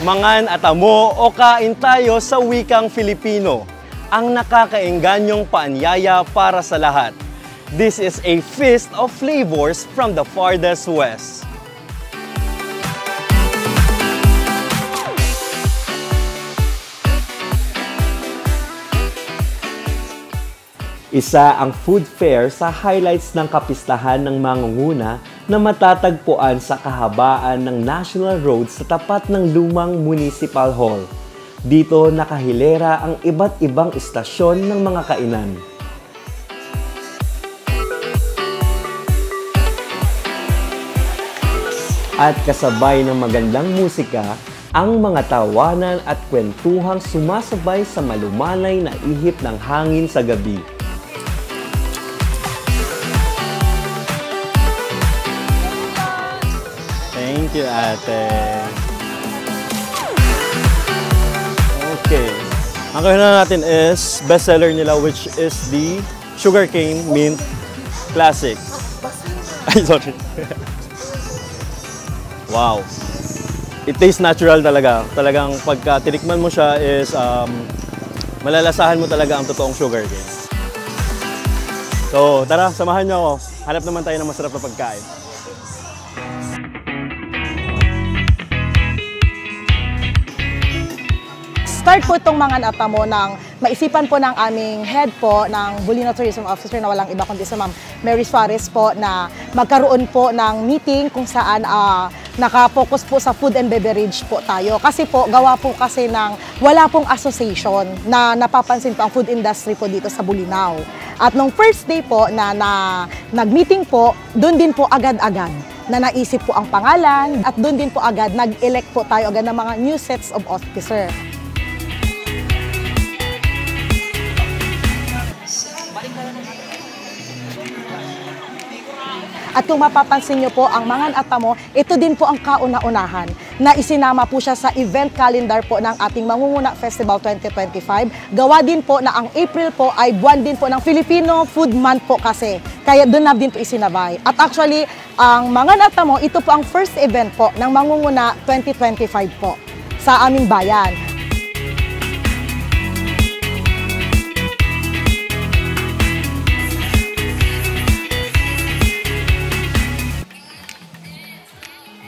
Mangan at amo o kain tayo sa wikang Filipino, ang nakakaengganyong paanyaya para sa lahat. This is a feast of flavors from the farthest west. Isa ang food fair sa highlights ng kapistahan ng mangunguna na matatagpuan sa kahabaan ng National Road sa tapat ng lumang Municipal Hall. Dito nakahilera ang iba't ibang istasyon ng mga kainan. At kasabay ng magandang musika, ang mga tawanan at kwentuhang sumasabay sa malumanay na ihip ng hangin sa gabi. Thank you, ate. Okay. Ang kainan natin is bestseller nila, which is the Sugarcane Mint Classic. Ay, sorry. Wow. It tastes natural talaga. Talagang pagka tinikman mo siya is malalasahan mo talaga ang totoong sugarcane. So, tara, samahan niyo ako. Hanap naman tayo ng masarap na pagkain. Start po itong mga atamo ng maisipan po ng aming head po ng Bulinaw Tourism Officer na walang iba kundi sa Ma'am Mary Suarez po na magkaroon po ng meeting kung saan nakapokus po sa food and beverage po tayo. Kasi po, gawa po kasi ng wala pong association na napapansin po ang food industry po dito sa Bulinaw. At nung first day po na nag-meeting po, doon din po agad-agad na naisip po ang pangalan at doon din po agad nag-elect po tayo agad ng mga new sets of officer. At kung mapapansin nyo po, ang Mangan at Tamo, ito din po ang kauna-unahan na isinama po siya sa event calendar po ng ating Mangunguna Festival 2025. Gawa din po na ang April po ay buwan din po ng Filipino Food Month po kasi. Kaya doon na din po isinabay. At actually, ang Mangan at Tamo, ito po ang first event po ng Mangunguna 2025 po sa aming bayan.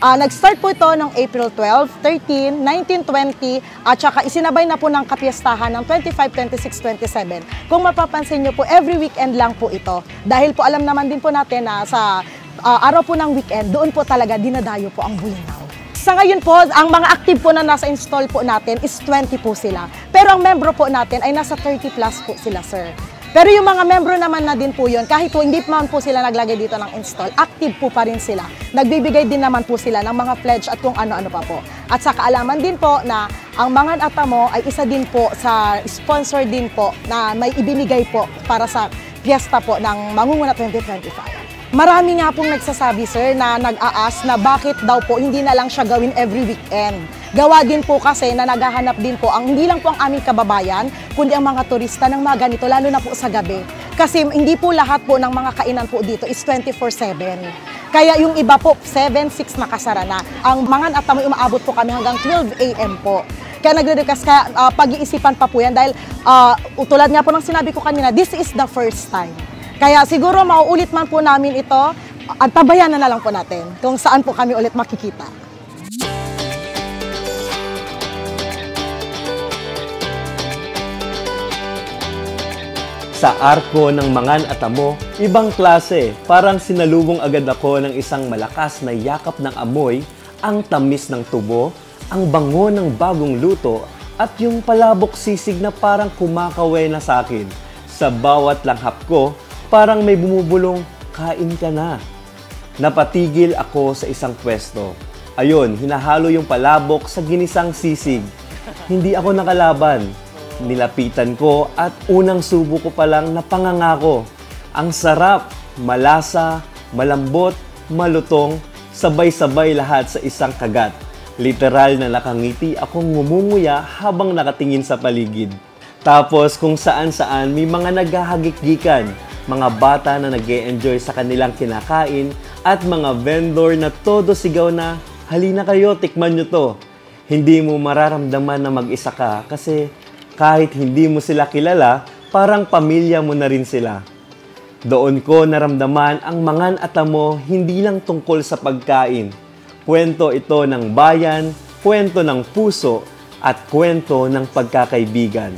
Nag-start po ito noong April 12, 13, 19, 20 at saka isinabay na po ng kapiyastahan ng 25, 26, 27. Kung mapapansin nyo po, every weekend lang po ito. Dahil po alam naman din po natin na sa araw po ng weekend, doon po talaga dinadayo po ang Bulinaw. Sa ngayon po, ang mga active po na nasa install po natin is 20 po sila. Pero ang membro po natin ay nasa 30 plus po sila, sir. Pero yung mga membro naman na din po yun, kahit po hindi man po sila naglagay dito ng install, active po pa rin sila. Nagbibigay din naman po sila ng mga pledge at kung ano-ano pa po. At sa kaalaman din po na ang Mangan at Tamo ay isa din po sa sponsor din po na may ibinigay po para sa fiesta po ng Mangunguna 2025. Marami nga pong nagsasabi, sir, na nag-aas na bakit daw po hindi na lang siya gawin every weekend. Gawa din po kasi na naghahanap din po ang hindi lang po ang aming kababayan, kundi ang mga turista ng mga ganito, lalo na po sa gabi. Kasi hindi po lahat po ng mga kainan po dito is 24/7. Kaya yung iba po, 7, 6 nakasara na. Ang Mangan at Tamo, umaabot po kami hanggang 12 AM po. Kaya nagre-request, kaya pag-iisipan pa po yan dahil tulad nga po ng sinabi ko kanina, this is the first time. Kaya siguro mauulit man po namin ito, at tabayan na lang po natin kung saan po kami ulit makikita. Sa arko ng Mangan at Tamo, ibang klase. Parang sinalubong agad ako ng isang malakas na yakap ng amoy, ang tamis ng tubo, ang bango ng bagong luto, at yung palabok sisig na parang kumakaway na sa akin. Sa bawat langhap ko, parang may bumubulong, kain ka na. Napatigil ako sa isang pwesto. Ayun, hinahalo yung palabok sa ginisang sisig. Hindi ako nakalaban. Nilapitan ko at unang subo ko pa lang napangangako. Ang sarap, malasa, malambot, malutong, sabay-sabay lahat sa isang kagat. Literal na nakangiti akong ngumunguya habang nakatingin sa paligid. Tapos kung saan-saan may mga naghahagik-gikan, mga bata na nag-e-enjoy sa kanilang kinakain at mga vendor na todo sigaw na, halina kayo, tikman nyo to. Hindi mo mararamdaman na mag-isa ka kasi kahit hindi mo sila kilala, parang pamilya mo na rin sila. Doon ko naramdaman ang Mangan at Amo hindi lang tungkol sa pagkain. Kwento ito ng bayan, kwento ng puso, at kwento ng pagkakaibigan.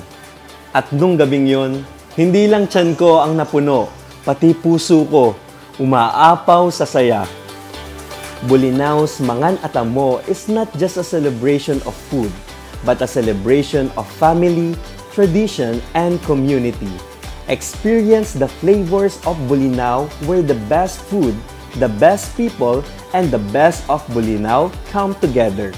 At nung gabing yon, hindi lang tiyan ko ang napuno, pati puso ko umaapaw sa saya. Bulinao's Mangan at Amo is not just a celebration of food, but a celebration of family, tradition, and community. Experience the flavors of Bolinao where the best food, the best people, and the best of Bolinao come together.